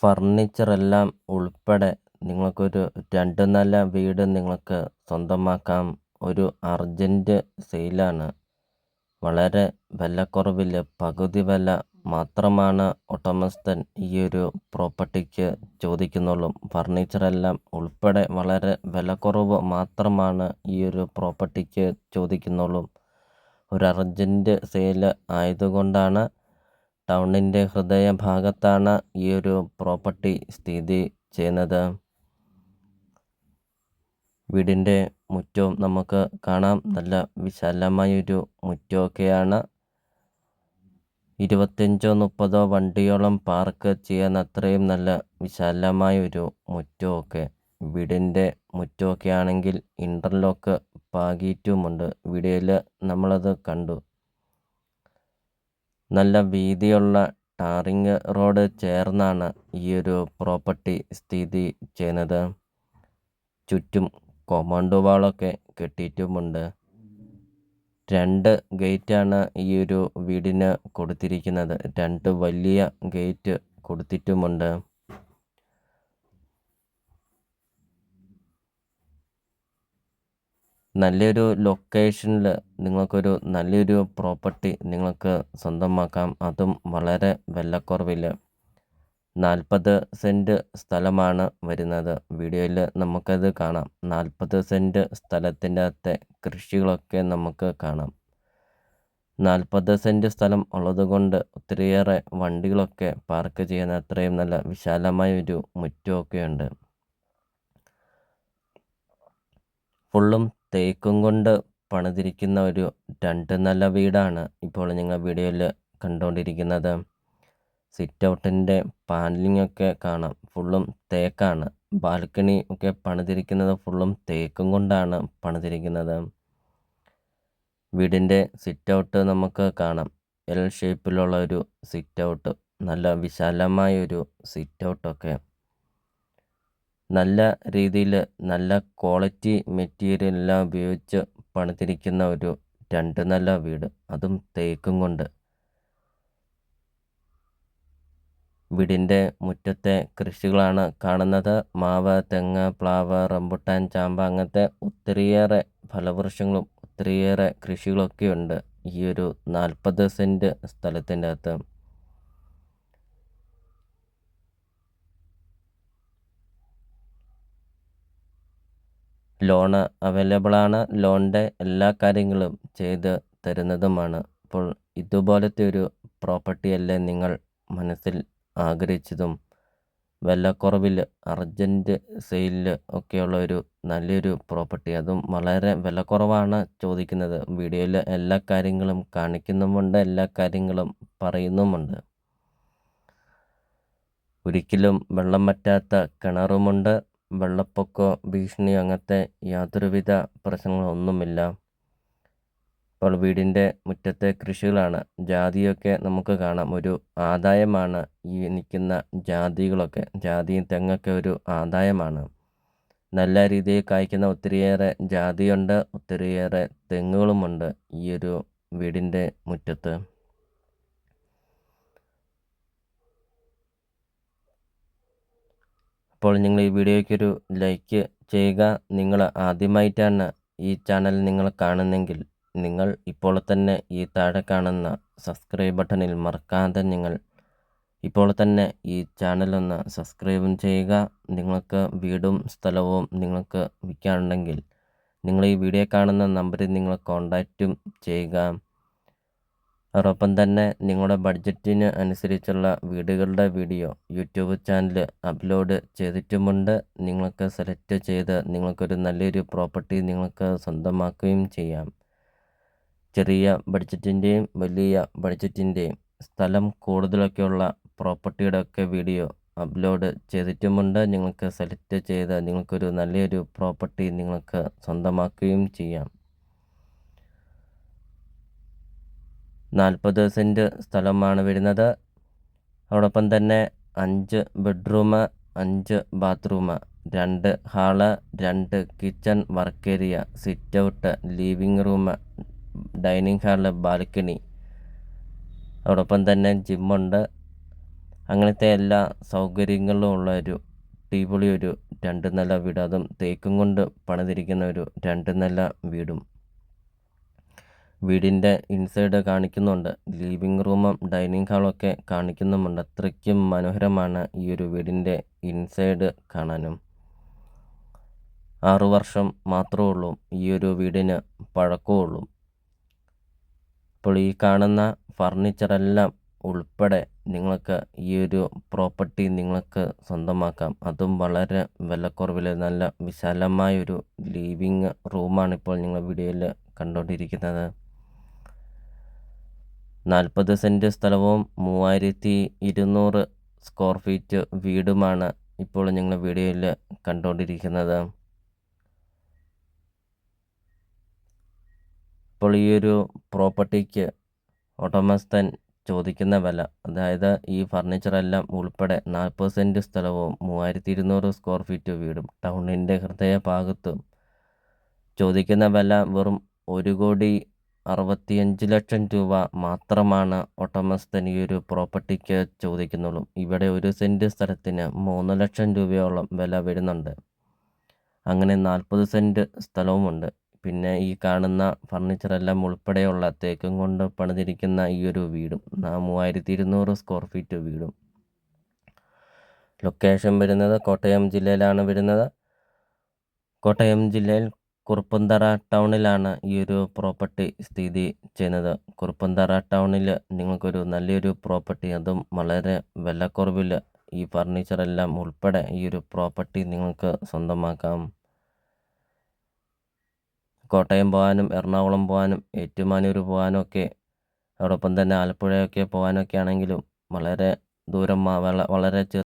ഫർണിച്ചറെല്ലാം ഉൾപ്പെടെ നിങ്ങൾക്കൊരു 2 നില വീട് നിങ്ങൾക്ക് സ്വന്തമാക്കാം. ഒരു അർജന്റ് സെയിലാണ്. വളരെ വിലക്കുറവിൽ പകുതി വില മാത്രമാണ് ഉടമസ്ഥൻ ഈയൊരു പ്രോപ്പർട്ടിക്ക് ചോദിക്കുന്നുള്ളൂ. ഫർണിച്ചറെല്ലാം ഉൾപ്പെടെ വളരെ വിലക്കുറവ് മാത്രമാണ് ഈയൊരു പ്രോപ്പർട്ടിക്ക് ചോദിക്കുന്നുള്ളൂ. ഒരു അർജന്റ് സെയിൽ ആയതുകൊണ്ടാണ്. ടൗണിൻ്റെ ഹൃദയഭാഗത്താണ് ഈയൊരു പ്രോപ്പർട്ടി സ്ഥിതി ചെയ്യുന്നത്. വീടിൻ്റെ മുറ്റവും നമുക്ക് കാണാം. നല്ല വിശാലമായൊരു മുറ്റമൊക്കെയാണ്. 25-30 വണ്ടിയോളം പാർക്ക് ചെയ്യാൻ അത്രയും നല്ല വിശാലമായൊരു മുറ്റമൊക്കെ. വീടിൻ്റെ മുറ്റമൊക്കെ ആണെങ്കിൽ ഇൻ്റർലോക്ക് പാകിയിട്ടുമുണ്ട്. വീഡിയോയിൽ നമ്മളത് കണ്ടു. നല്ല വീതിയുള്ള ടാറിങ് റോഡ് ചേർന്നാണ് ഈയൊരു പ്രോപ്പർട്ടി സ്ഥിതി ചെയ്യുന്നത്. ചുറ്റും കോമ്പൗണ്ട് വാളൊക്കെ കെട്ടിയിട്ടുമുണ്ട്. 2 ഗേറ്റാണ് ഈയൊരു വീടിന് കൊടുത്തിരിക്കുന്നത്. 2 വലിയ ഗേറ്റ് കൊടുത്തിട്ടുമുണ്ട്. നല്ലൊരു ലൊക്കേഷനിൽ നിങ്ങൾക്കൊരു നല്ലൊരു പ്രോപ്പർട്ടി നിങ്ങൾക്ക് സ്വന്തമാക്കാം. അതും വളരെ വിലക്കുറവിൽ. 40 സെൻറ്റ് സ്ഥലമാണ് വരുന്നത്. വീഡിയോയിൽ നമുക്കത് കാണാം. 40 സെൻറ്റ് സ്ഥലത്തിൻ്റെ അകത്തെ കൃഷികളൊക്കെ നമുക്ക് കാണാം. 40 സെൻറ്റ് സ്ഥലം ഉള്ളതുകൊണ്ട് ഒത്തിരിയേറെ വണ്ടികളൊക്കെ പാർക്ക് ചെയ്യാൻ അത്രയും നല്ല വിശാലമായൊരു മുറ്റമൊക്കെയുണ്ട്. ഫുള്ളും തേക്കും കൊണ്ട് പണിതിരിക്കുന്ന ഒരു 2 നില വീടാണ് ഇപ്പോൾ നിങ്ങൾ വീഡിയോയിൽ കണ്ടുകൊണ്ടിരിക്കുന്നത്. സിറ്റ് ഔട്ടിൻ്റെ പാനലിംഗ് ഒക്കെ കാണാം. ഫുള്ളും തേക്കാണ്. ബാൽക്കണി ഒക്കെ പണിതിരിക്കുന്നത് ഫുള്ളും തേക്കും കൊണ്ടാണ് പണിതിരിക്കുന്നത്. വീടിൻ്റെ സിറ്റ് ഔട്ട് നമുക്ക് കാണാം. എൽ ഷേപ്പിലുള്ള ഒരു സിറ്റ് ഔട്ട്. നല്ല വിശാലമായൊരു സിറ്റ് ഔട്ടൊക്കെ. നല്ല രീതിയിൽ നല്ല ക്വാളിറ്റി മെറ്റീരിയൽ എല്ലാം ഉപയോഗിച്ച് പണിതിരിക്കുന്ന ഒരു 2 നില വീട്. അതും തേക്കും കൊണ്ട്. വീടിൻ്റെ മുറ്റത്തെ കൃഷികളാണ് കാണുന്നത്. മാവ്, തെങ്ങ്, പ്ലാവ്, റംബുട്ടാൻ, ചാമ്പ അങ്ങനത്തെ ഒത്തിരിയേറെ ഫലവൃക്ഷങ്ങളും ഒത്തിരിയേറെ കൃഷികളൊക്കെയുണ്ട് ഈയൊരു 40 സെൻറ്റ് സ്ഥലത്തിൻ്റെ അകത്ത്. ലോണ് അവൈലബിളാണ്. ലോണിൻ്റെ എല്ലാ കാര്യങ്ങളും ചെയ്ത് തരുന്നതുമാണ്. അപ്പോൾ ഇതുപോലത്തെ ഒരു പ്രോപ്പർട്ടിയല്ലേ നിങ്ങൾ മനസ്സിൽ ആഗ്രഹിച്ചതും? വിലക്കുറവിൽ അർജൻറ്റ് സെയിലിൽ ഒക്കെയുള്ള ഒരു നല്ലൊരു പ്രോപ്പർട്ടി. അതും വളരെ വിലക്കുറവാണ് ചോദിക്കുന്നത്. വീഡിയോയിൽ എല്ലാ കാര്യങ്ങളും കാണിക്കുന്നുമുണ്ട്, എല്ലാ കാര്യങ്ങളും പറയുന്നുമുണ്ട്. ഒരിക്കലും വെള്ളം വറ്റാത്ത കിണറുമുണ്ട്. വെള്ളപ്പൊക്കമോ ഭീഷണിയോ അങ്ങനത്തെ യാതൊരുവിധ പ്രശ്നങ്ങളൊന്നുമില്ല. അപ്പോൾ വീടിൻ്റെ മുറ്റത്തെ കൃഷികളാണ്. ജാതിയൊക്കെ നമുക്ക് കാണാം. ഒരു ആദായമാണ് ഈ നിൽക്കുന്ന ജാതികളൊക്കെ. ജാതിയും തെങ്ങൊക്കെ ഒരു ആദായമാണ്. നല്ല രീതിയിൽ കായ്ക്കുന്ന ഒത്തിരിയേറെ ജാതിയുണ്ട്, ഒത്തിരിയേറെ തെങ്ങുകളുമുണ്ട് ഈയൊരു വീടിൻ്റെ മുറ്റത്ത്. അപ്പോൾ നിങ്ങൾ ഈ വീഡിയോയ്ക്കൊരു ലൈക്ക് ചെയ്യുക. നിങ്ങൾ ആദ്യമായിട്ടാണ് ഈ ചാനൽ നിങ്ങൾ കാണുന്നെങ്കിൽ നിങ്ങൾ ഇപ്പോൾ തന്നെ ഈ താഴെ കാണുന്ന സബ്സ്ക്രൈബ് ബട്ടണിൽ മറക്കാതെ നിങ്ങൾ ഇപ്പോൾ തന്നെ ഈ ചാനലൊന്ന് സബ്സ്ക്രൈബും ചെയ്യുക. നിങ്ങൾക്ക് വീടും സ്ഥലവും നിങ്ങൾക്ക് വിൽക്കാനുണ്ടെങ്കിൽ നിങ്ങൾ ഈ വീഡിയോ കാണുന്ന നമ്പറിൽ നിങ്ങൾ കോൺടാക്റ്റും ചെയ്യുക. അതോടൊപ്പം തന്നെ നിങ്ങളുടെ ബഡ്ജറ്റിന് അനുസരിച്ചുള്ള വീടുകളുടെ വീഡിയോ യൂട്യൂബ് ചാനൽ അപ്ലോഡ് ചെയ്തിട്ടുമുണ്ട്. നിങ്ങൾക്ക് സെലക്ട് ചെയ്ത് നിങ്ങൾക്കൊരു നല്ലൊരു പ്രോപ്പർട്ടി നിങ്ങൾക്ക് സ്വന്തമാക്കുകയും ചെയ്യാം. ചെറിയ ബഡ്ജറ്റിൻ്റെയും വലിയ ബഡ്ജറ്റിൻ്റെയും സ്ഥലം കൂടുതലൊക്കെയുള്ള പ്രോപ്പർട്ടിയുടെ ഒക്കെ വീഡിയോ അപ്ലോഡ് ചെയ്തിട്ടുമുണ്ട്. നിങ്ങൾക്ക് സെലക്ട് ചെയ്ത് നിങ്ങൾക്കൊരു നല്ലൊരു പ്രോപ്പർട്ടി നിങ്ങൾക്ക് സ്വന്തമാക്കുകയും ചെയ്യാം. 40 സെൻറ്റ് സ്ഥലമാണ് വരുന്നത്. അതോടൊപ്പം തന്നെ 5 bedroom, 5 bathroom, 2 hall, 2 kitchen work area, sit out, living room, dining hall, balcony. അതോടൊപ്പം തന്നെ ജിമ്മുണ്ട്. അങ്ങനത്തെ എല്ലാ സൗകര്യങ്ങളും ഉള്ള ഒരു അടിപൊളി ഒരു 2 നില വീട്, അതും തേക്കും കൊണ്ട് പണിതിരിക്കുന്ന ഒരു 2 നില വീടും. വീടിൻ്റെ ഇൻസൈഡ് കാണിക്കുന്നുണ്ട്. ലിവിങ് റൂമും ഡൈനിങ് ഹാളൊക്കെ കാണിക്കുന്നുമുണ്ട്. അത്രയ്ക്കും മനോഹരമാണ് ഈ ഒരു വീടിൻ്റെ ഇൻസൈഡ് കാണാനും. 6 വർഷം മാത്രമേ ഉള്ളൂ ഈ ഒരു വീടിന് പഴക്കമുള്ളൂ. അപ്പോൾ ഈ കാണുന്ന ഫർണിച്ചറെല്ലാം ഉൾപ്പെടെ നിങ്ങൾക്ക് ഈ ഒരു പ്രോപ്പർട്ടി നിങ്ങൾക്ക് സ്വന്തമാക്കാം. അതും വളരെ വിലക്കുറവിൽ. നല്ല വിശാലമായൊരു ലിവിങ് റൂമാണ് ഇപ്പോൾ നിങ്ങൾ വീഡിയോയിൽ കണ്ടുകൊണ്ടിരിക്കുന്നത്. 40 സെൻറ്റ് സ്ഥലവും 3200 സ്ക്വയർ ഫീറ്റ് വീടുമാണ് ഇപ്പോൾ നിങ്ങൾ വീഡിയോയിൽ കണ്ടുകൊണ്ടിരിക്കുന്നത്. ഇപ്പോൾ ഈ ഒരു പ്രോപ്പർട്ടിക്ക് ഉടമസ്ഥൻ ചോദിക്കുന്ന വില, അതായത് ഈ ഫർണിച്ചറെല്ലാം ഉൾപ്പെടെ 40 സെൻറ്റ് സ്ഥലവും 3200 സ്ക്വയർ ഫീറ്റ് വീടും ടൗണിൻ്റെ ഹൃദയഭാഗത്തും ചോദിക്കുന്ന വില വെറും 1,65,00,000 രൂപ മാത്രമാണ് ഉടമസ്ഥൻ ഈ ഒരു പ്രോപ്പർട്ടിക്ക് ചോദിക്കുന്നുള്ളൂ. ഇവിടെ 1 സെൻറ്റ് സ്ഥലത്തിന് 3 ലക്ഷം രൂപയോളം വില വരുന്നുണ്ട്. അങ്ങനെ 40 സെൻറ്റ് സ്ഥലവുമുണ്ട്. പിന്നെ ഈ കാണുന്ന ഫർണിച്ചറെല്ലാം ഉൾപ്പെടെയുള്ള തേക്കും കൊണ്ട് പണിതിരിക്കുന്ന ഈ ഒരു വീടും 3200 സ്ക്വയർ ഫീറ്റ് വീടും. ലൊക്കേഷൻ വരുന്നത് കോട്ടയം ജില്ലയിലാണ് വരുന്നത്. കോട്ടയം ജില്ലയിൽ കുറുപ്പന്തറ ടൗണിലാണ് ഈ ഒരു പ്രോപ്പർട്ടി സ്ഥിതി ചെയ്യുന്നത്. കുറുപ്പന്തറ ടൗണിൽ നിങ്ങൾക്കൊരു നല്ലൊരു പ്രോപ്പർട്ടി, അതും വളരെ വിലക്കുറവിൽ ഈ ഫർണിച്ചറെല്ലാം ഉൾപ്പെടെ ഈ ഒരു പ്രോപ്പർട്ടി നിങ്ങൾക്ക് സ്വന്തമാക്കാം. കോട്ടയം പോകാനും എറണാകുളം പോകാനും ഏറ്റുമാനൂർ പോകാനും ഒക്കെ, അതോടൊപ്പം തന്നെ ആലപ്പുഴയൊക്കെ പോകാനൊക്കെ ആണെങ്കിലും വളരെ ദൂരം വളരെ